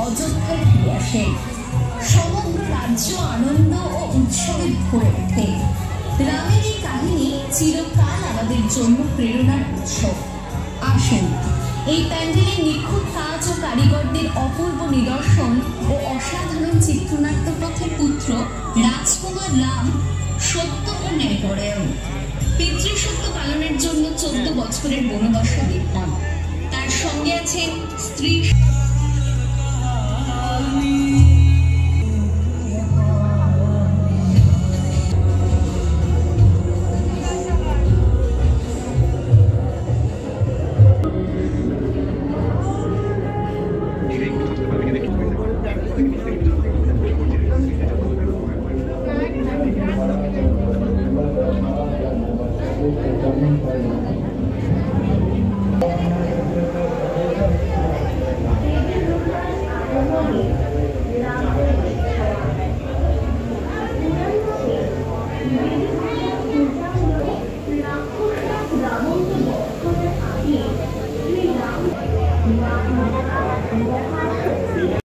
অযোধ্যায় ফিরে আসেন। সমগ্র রাজ্য আনন্দ ও উৎসবে ভরে ওঠে। রামের এই কাহিনী চিরকাল আমাদের জন্য প্রেরণার উৎস। আসুন এই প্যান্ডেলের নিখুঁত কাজ ও কারিগরদের অপূর্ব নিদর্শন ও অসাধারণ চিত্রনাট্য পথের পুত্র রাজকুমার রাম সত্য ও ন্যায়পরায়ণ। পিতৃসত্য পালনের জন্য 14 বছরের বনবাসে বিদ্যান। তার সঙ্গে আছেন স্ত্রী Thank you.